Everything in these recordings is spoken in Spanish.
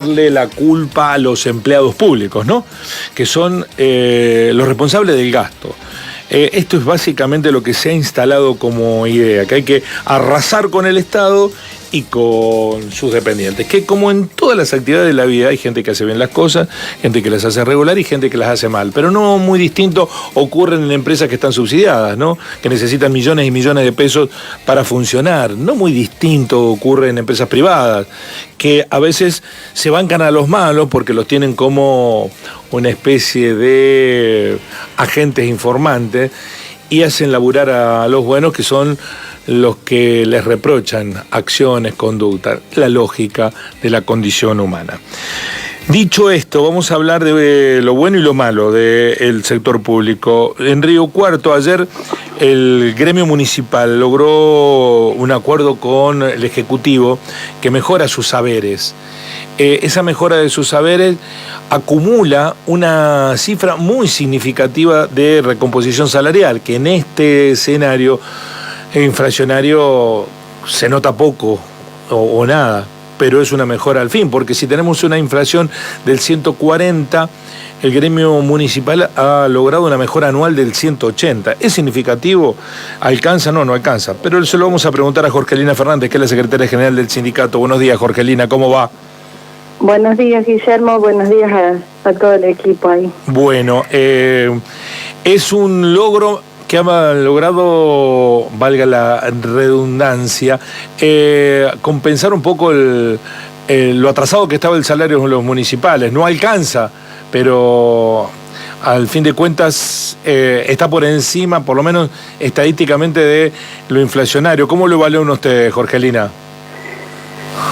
echarle la culpa a los empleados públicos, ¿no? Que son los responsables del gasto. Esto es básicamente lo que se ha instalado como idea, que hay que arrasar con el Estado y con sus dependientes, que como en todas las actividades de la vida hay gente que hace bien las cosas, gente que las hace regular y gente que las hace mal, pero no muy distinto ocurren en empresas que están subsidiadas, ¿no? Que necesitan millones y millones de pesos para funcionar. No muy distinto ocurre en empresas privadas, que a veces se bancan a los malos porque los tienen como una especie de agentes informantes y hacen laburar a los buenos, que son los que les reprochan acciones, conductas, la lógica de la condición humana. Dicho esto, vamos a hablar de lo bueno y lo malo del sector público. En Río Cuarto, ayer el gremio municipal logró un acuerdo con el Ejecutivo que mejora sus saberes. Esa mejora de sus saberes acumula una cifra muy significativa de recomposición salarial, que en este escenario inflacionario se nota poco o nada, pero es una mejora al fin, porque si tenemos una inflación del 140, el gremio municipal ha logrado una mejora anual del 180. ¿Es significativo? ¿Alcanza? No alcanza. Pero se lo vamos a preguntar a Jorgelina Fernández, que es la secretaria general del sindicato. Buenos días, Jorgelina, ¿cómo va? Buenos días, Guillermo, buenos días a todo el equipo ahí. Bueno, es un logro que ha logrado, valga la redundancia, compensar un poco lo atrasado que estaba el salario en los municipales. No alcanza, pero al fin de cuentas está por encima, por lo menos estadísticamente, de lo inflacionario. ¿Cómo lo evalúan ustedes, Jorgelina?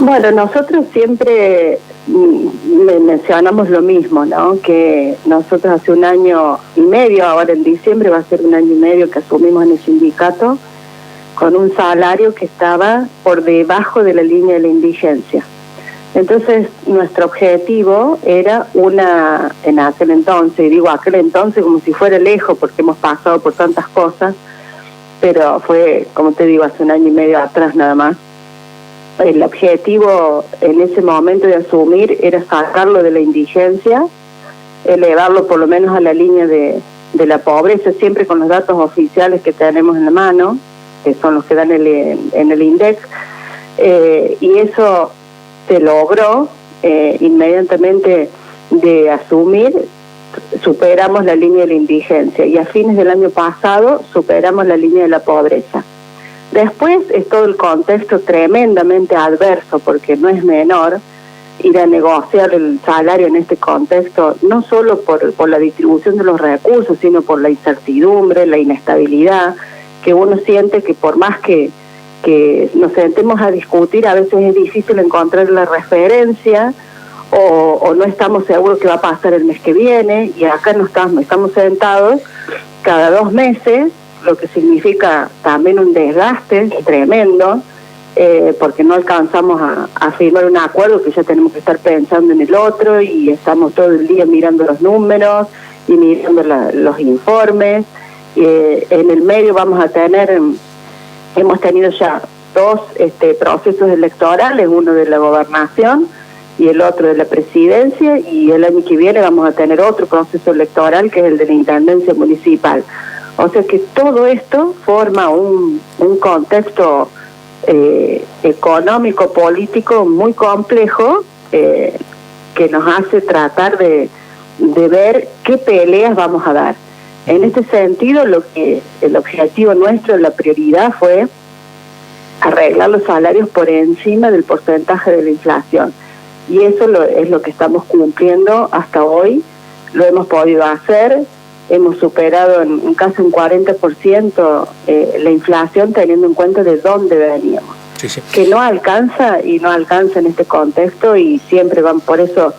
Bueno, nosotros siempre mencionamos lo mismo, ¿no? Que nosotros hace 1 año y medio, ahora en diciembre va a ser 1 año y medio que asumimos en el sindicato, con un salario que estaba por debajo de la línea de la indigencia. Entonces, nuestro objetivo era en aquel entonces, y digo aquel entonces como si fuera lejos, porque hemos pasado por tantas cosas, pero fue, como te digo, hace 1 año y medio atrás nada más. El objetivo en ese momento de asumir era sacarlo de la indigencia, elevarlo por lo menos a la línea de la pobreza, siempre con los datos oficiales que tenemos en la mano, que son los que dan en el INDEC, y eso se logró inmediatamente de asumir. Superamos la línea de la indigencia y a fines del año pasado superamos la línea de la pobreza. Después es todo el contexto tremendamente adverso, porque no es menor ir a negociar el salario en este contexto, no solo por la distribución de los recursos, sino por la incertidumbre, la inestabilidad, que uno siente que por más que nos sentemos a discutir, a veces es difícil encontrar la referencia o no estamos seguros qué va a pasar el mes que viene, y acá no estamos sentados cada 2 meses, lo que significa también un desgaste tremendo, porque no alcanzamos a firmar un acuerdo, que ya tenemos que estar pensando en el otro, y estamos todo el día mirando los números y mirando los informes. En el medio hemos tenido ya 2 procesos electorales, uno de la gobernación y el otro de la presidencia, y el año que viene vamos a tener otro proceso electoral, que es el de la intendencia municipal. O sea que todo esto forma un contexto económico, político muy complejo, que nos hace tratar de ver qué peleas vamos a dar. En este sentido, el objetivo nuestro, la prioridad fue arreglar los salarios por encima del porcentaje de la inflación. Y eso es lo que estamos cumpliendo hasta hoy. Lo hemos podido hacer. Hemos superado en casi un 40% la inflación, teniendo en cuenta de dónde veníamos. Sí. Que no alcanza en este contexto, y siempre van por eso.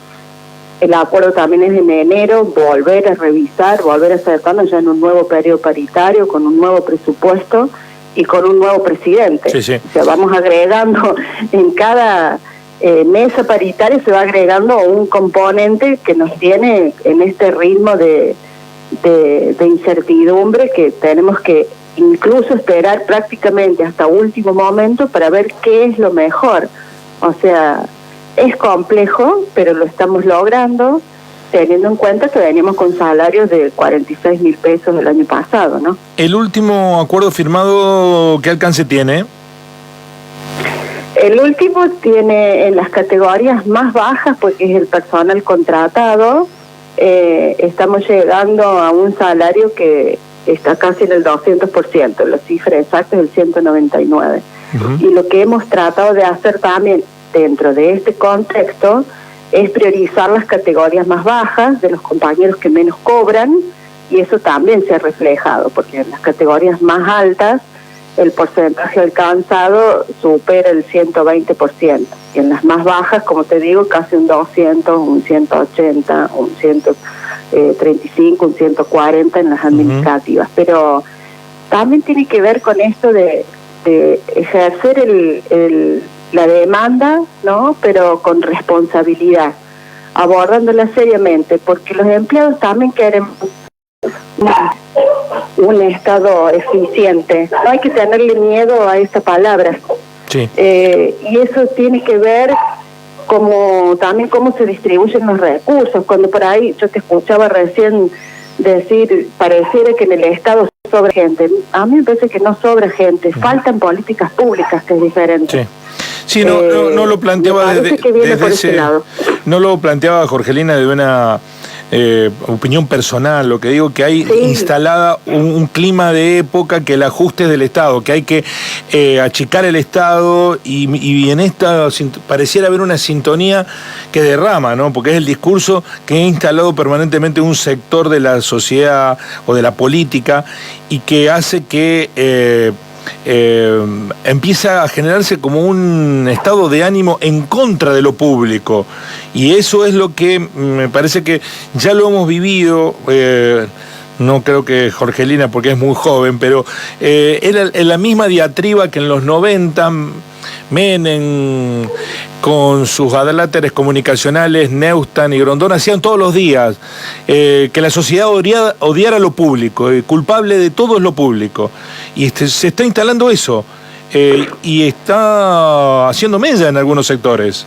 El acuerdo también es en enero, volver a revisar, volver a acercarnos ya en un nuevo periodo paritario, con un nuevo presupuesto y con un nuevo presidente. Sí. O sea, vamos agregando en cada mesa paritaria, se va agregando un componente que nos tiene en este ritmo de incertidumbre, que tenemos que incluso esperar prácticamente hasta último momento para ver qué es lo mejor. O sea, Es complejo, pero lo estamos logrando, teniendo en cuenta que veníamos con salarios de 46.000 pesos el año pasado, ¿no? ¿El último acuerdo firmado qué alcance tiene? El último tiene en las categorías más bajas, porque es el personal contratado, estamos llegando a un salario que está casi en el 200%, la cifra exacta es el 199. Y lo que hemos tratado de hacer también dentro de este contexto es priorizar las categorías más bajas de los compañeros que menos cobran, y eso también se ha reflejado, porque en las categorías más altas el porcentaje alcanzado supera el 120%, y en las más bajas, como te digo, casi un 200, un 180, un 135, un 140 en las administrativas. Pero también tiene que ver con esto de ejercer la demanda, ¿no? Pero con responsabilidad, abordándola seriamente, porque los empleados también queremos un Estado eficiente. No hay que tenerle miedo a esta palabra. Sí. Y eso tiene que ver también cómo se distribuyen los recursos. Cuando por ahí yo te escuchaba recién decir, pareciera que en el Estado sobra gente. A mí me parece que no sobra gente, faltan políticas públicas, que es diferente. Sí. Sí, no lo planteaba no lo planteaba Jorgelina de una opinión personal. Lo que digo que hay instalada un clima de época, que el ajuste es del Estado, que hay que achicar el Estado, y en esta pareciera haber una sintonía que derrama, ¿no? Porque es el discurso que ha instalado permanentemente un sector de la sociedad o de la política, y que hace que empieza a generarse como un estado de ánimo en contra de lo público, y eso es lo que me parece que ya lo hemos vivido. No creo que Jorgelina, porque es muy joven, pero era la misma diatriba que en los 90 Menem con sus adláteres comunicacionales, Neustadt y Grondona, hacían todos los días que la sociedad odiara lo público, culpable de todo es lo público. Y se está instalando eso, y está haciendo mella en algunos sectores.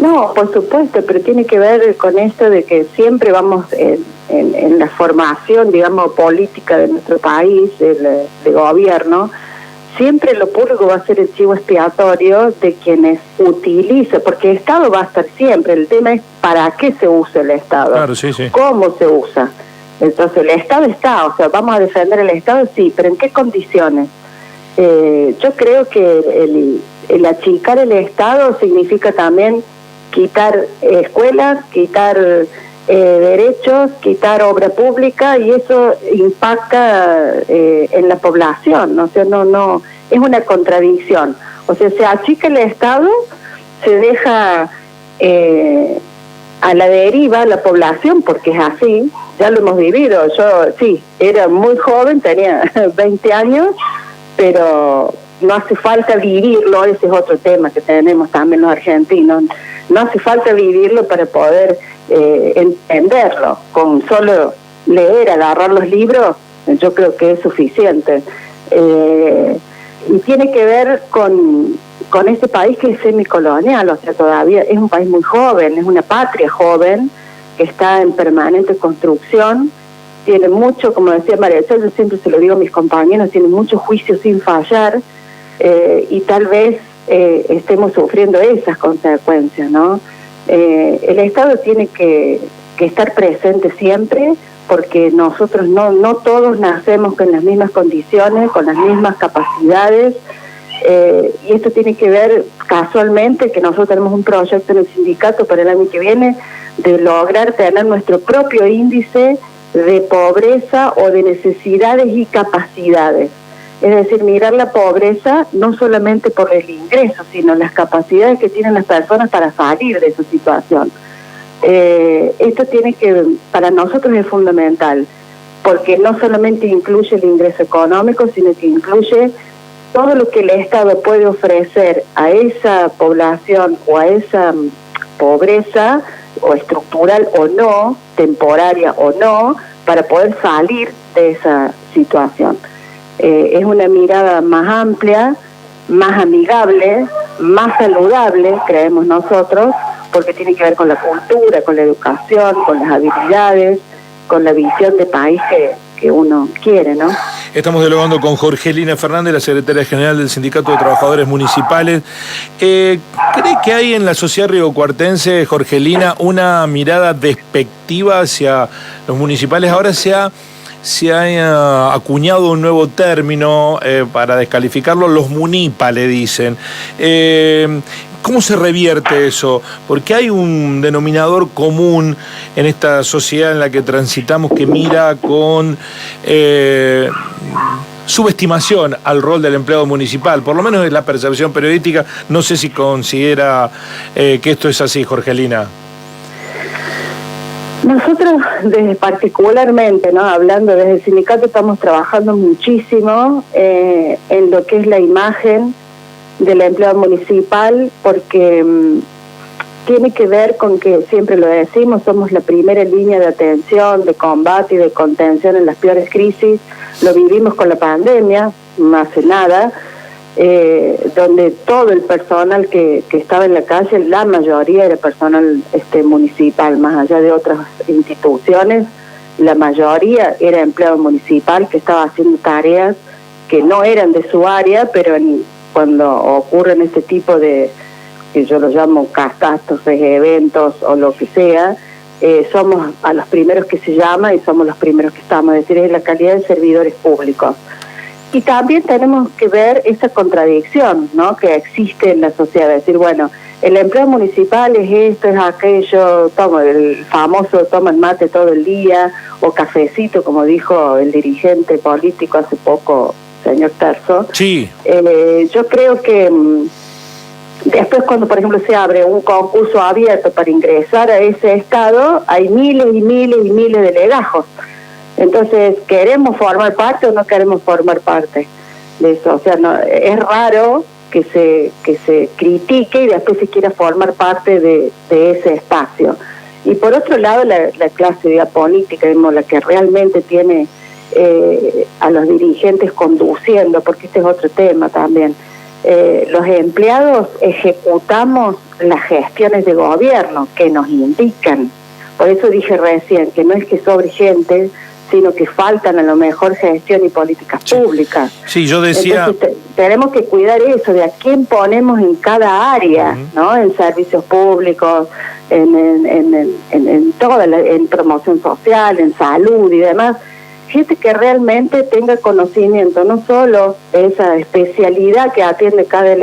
No, por supuesto, pero tiene que ver con esto de que siempre vamos en la formación, digamos, política de nuestro país, de gobierno. Siempre lo público va a ser el chivo expiatorio de quienes utilizan, porque el Estado va a estar siempre. El tema es para qué se usa el Estado, claro, sí. Cómo se usa. Entonces el Estado está, o sea, vamos a defender el Estado, sí, pero ¿en qué condiciones? Yo creo que el achicar el Estado significa también quitar escuelas, quitar derechos, quitar obra pública, y eso impacta en la población, ¿no? O sea, no es una contradicción. O sea, se achica el Estado, se deja a la deriva la población, porque es así, ya lo hemos vivido. Yo sí, era muy joven, tenía 20 años, pero no hace falta vivirlo. Ese es otro tema que tenemos también los argentinos. No hace falta vivirlo para poder entenderlo. Con solo leer, agarrar los libros, yo creo que es suficiente. Y tiene que ver con este país que es semicolonial, o sea, todavía es un país muy joven, es una patria joven que está en permanente construcción. Tiene mucho, como decía María, yo siempre se lo digo a mis compañeros, tiene mucho juicio sin fallar, y tal vez estemos sufriendo esas consecuencias, ¿no? El Estado tiene que estar presente siempre, porque nosotros no todos nacemos con las mismas condiciones, con las mismas capacidades, y esto tiene que ver casualmente que nosotros tenemos un proyecto en el sindicato para el año que viene de lograr tener nuestro propio índice de pobreza o de necesidades y capacidades. Es decir, mirar la pobreza no solamente por el ingreso, sino las capacidades que tienen las personas para salir de esa situación. Esto para nosotros es fundamental, porque no solamente incluye el ingreso económico, sino que incluye todo lo que el Estado puede ofrecer a esa población o a esa pobreza, o estructural o no, temporaria o no, para poder salir de esa situación. Es una mirada más amplia, más amigable, más saludable, creemos nosotros, porque tiene que ver con la cultura, con la educación, con las habilidades, con la visión de país que uno quiere, ¿no? Estamos dialogando con Jorgelina Fernández, la secretaria general del Sindicato de Trabajadores Municipales. ¿Cree que hay en la sociedad riocuartense, Jorgelina, una mirada despectiva hacia los municipales? Ahora se ha acuñado un nuevo término para descalificarlo, los munipa, le dicen. ¿Cómo se revierte eso? Porque hay un denominador común en esta sociedad en la que transitamos que mira con subestimación al rol del empleado municipal, por lo menos es la percepción periodística. No sé si considera que esto es así, Jorgelina. Nosotros, particularmente, ¿no?, hablando desde el sindicato, estamos trabajando muchísimo en lo que es la imagen del empleado municipal, porque tiene que ver con que, siempre lo decimos, somos la primera línea de atención, de combate y de contención en las peores crisis. Lo vivimos con la pandemia, no hace nada, donde todo el personal que estaba en la calle, la mayoría era personal municipal, más allá de otras instituciones, la mayoría era empleado municipal que estaba haciendo tareas que no eran de su área, pero cuando ocurren este tipo de, que yo lo llamo catástrofes, eventos o lo que sea, somos a los primeros que se llama y somos los primeros que estamos, es decir, es la calidad de servidores públicos. Y también tenemos que ver esa contradicción, ¿no?, que existe en la sociedad, es decir, bueno, el empleo municipal es esto, es aquello, el famoso toma el mate todo el día, o cafecito, como dijo el dirigente político hace poco, señor Terzo. Sí. Yo creo que después, cuando por ejemplo se abre un concurso abierto para ingresar a ese estado, hay miles y miles y miles de legajos. Entonces, ¿queremos formar parte o no queremos formar parte de eso? O sea, no, es raro que se critique y después se quiera formar parte de ese espacio. Y por otro lado, la clase política, digamos, la que realmente tiene a los dirigentes conduciendo, porque este es otro tema también. Los empleados ejecutamos las gestiones de gobierno que nos indican. Por eso dije recién que no es que sobre gente, sino que faltan a lo mejor gestión y políticas públicas. Sí, yo decía... Entonces, tenemos que cuidar eso, de a quién ponemos en cada área, ¿no? En servicios públicos, en toda en promoción social, en salud y demás. Gente que realmente tenga conocimiento, no solo de esa especialidad que atiende cada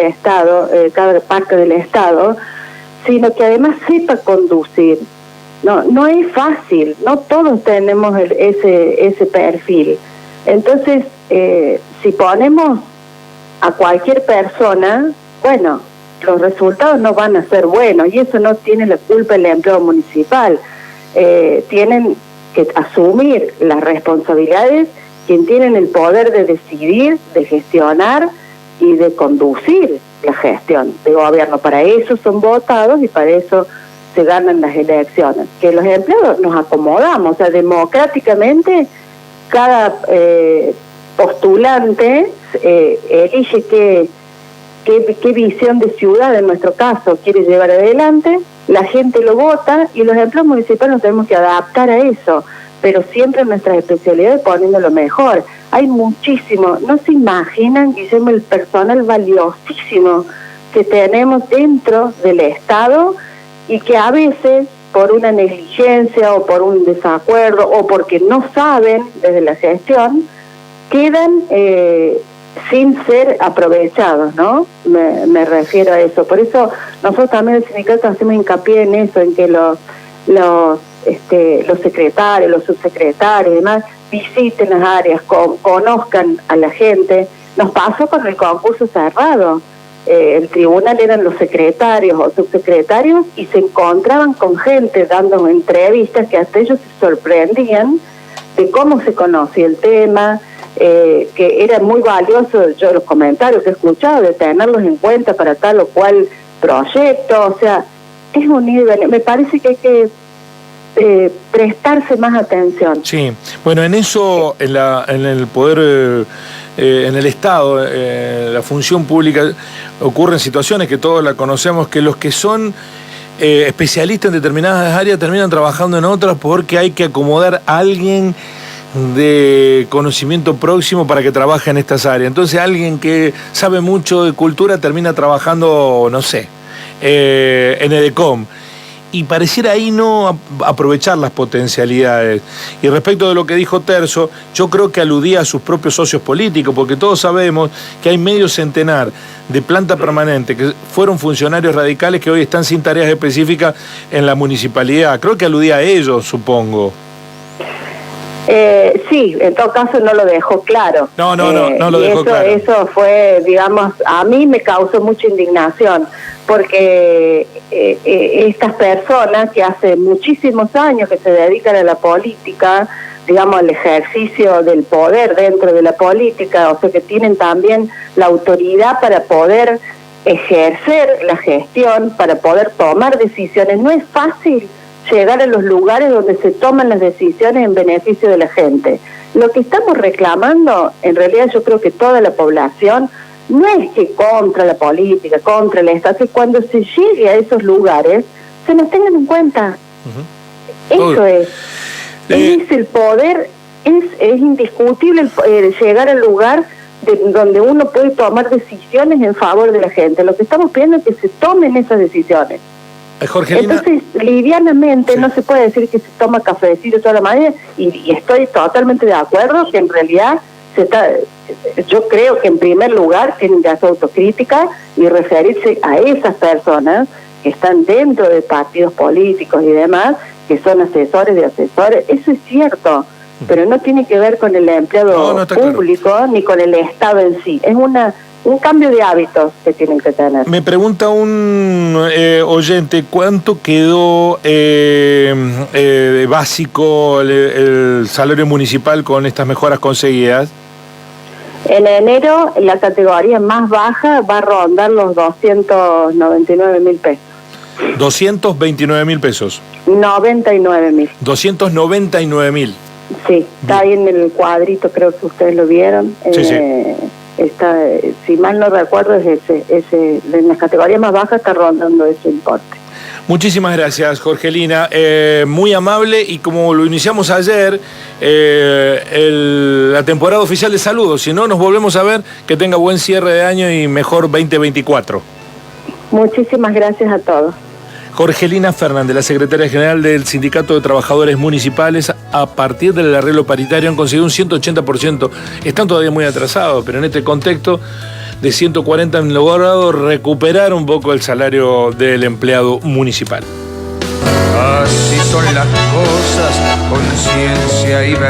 parte del Estado, sino que además sepa conducir. No es fácil, no todos tenemos ese perfil. Entonces, si ponemos a cualquier persona, bueno, los resultados no van a ser buenos, y eso no tiene la culpa el empleo municipal. Tienen que asumir las responsabilidades quien tienen el poder de decidir, de gestionar y de conducir la gestión de gobierno. Para eso son votados y para eso se ganan las elecciones. Que los empleados nos acomodamos, o sea, democráticamente cada postulante elige qué visión de ciudad, en nuestro caso, quiere llevar adelante, la gente lo vota y los empleados municipales nos tenemos que adaptar a eso, pero siempre en nuestras especialidades poniendo lo mejor. Hay muchísimo, no se imaginan, Guillermo, el personal valiosísimo que tenemos dentro del Estado y que a veces por una negligencia o por un desacuerdo o porque no saben desde la gestión, quedan sin ser aprovechados, ¿no? Me refiero a eso. Por eso nosotros también en el sindicato hacemos hincapié en eso, en que los secretarios, los subsecretarios y demás visiten las áreas, conozcan a la gente. Nos pasó con el concurso cerrado. El tribunal eran los secretarios o subsecretarios y se encontraban con gente dando entrevistas que hasta ellos se sorprendían de cómo se conocía el tema, que era muy valioso, yo los comentarios que he escuchado, de tenerlos en cuenta para tal o cual proyecto. O sea, es un nivel, me parece que hay que prestarse más atención. Sí, bueno, en eso, en el poder en el Estado, la función pública, ocurren situaciones que todos la conocemos, que los que son especialistas en determinadas áreas terminan trabajando en otras porque hay que acomodar a alguien de conocimiento próximo para que trabaje en estas áreas. Entonces alguien que sabe mucho de cultura termina trabajando, no sé, en EDECOM. Y pareciera ahí no aprovechar las potencialidades. Y respecto de lo que dijo Terzo, yo creo que aludía a sus propios socios políticos, porque todos sabemos que hay medio centenar de planta permanente que fueron funcionarios radicales que hoy están sin tareas específicas en la municipalidad. Creo que aludía a ellos, supongo. Sí, en todo caso no lo dejó claro. No lo dejó claro. Eso fue, digamos, a mí me causó mucha indignación, porque estas personas que hace muchísimos años que se dedican a la política, digamos, al ejercicio del poder dentro de la política, o sea que tienen también la autoridad para poder ejercer la gestión, para poder tomar decisiones. No es fácil llegar a los lugares donde se toman las decisiones en beneficio de la gente. Lo que estamos reclamando, en realidad yo creo que toda la población, no es que contra la política, contra el Estado, que cuando se llegue a esos lugares, se nos tengan en cuenta. Eso es. Es el poder, es indiscutible llegar al lugar donde uno puede tomar decisiones en favor de la gente. Lo que estamos pidiendo es que se tomen esas decisiones. Jorgelina. Entonces, livianamente, sí, no se puede decir que se toma cafecito toda la mañana, y estoy totalmente de acuerdo que en realidad yo creo que en primer lugar tienen que hacer autocrítica y referirse a esas personas que están dentro de partidos políticos y demás, que son asesores de asesores. Eso es cierto, pero no tiene que ver con el empleado público, claro, ni con el Estado en sí. Es un cambio de hábitos que tienen que tener. Me pregunta un oyente, ¿cuánto quedó básico el salario municipal con estas mejoras conseguidas? En enero, la categoría más baja va a rondar los 299.000 pesos. 229.000 pesos. 99.000. 299.000. Sí, está ahí en el cuadrito, creo que ustedes lo vieron. Sí. Está, si mal no recuerdo, es ese en las categorías más bajas está rondando ese importe. Muchísimas gracias, Jorgelina. Muy amable, y como lo iniciamos ayer, la temporada oficial de saludos. Si no, nos volvemos a ver. Que tenga buen cierre de año y mejor 2024. Muchísimas gracias a todos. Jorgelina Fernández, la secretaria general del Sindicato de Trabajadores Municipales, a partir del arreglo paritario han conseguido un 180%. Están todavía muy atrasados, pero en este contexto de 140 han logrado recuperar un poco el salario del empleado municipal. Así son las cosas, conciencia y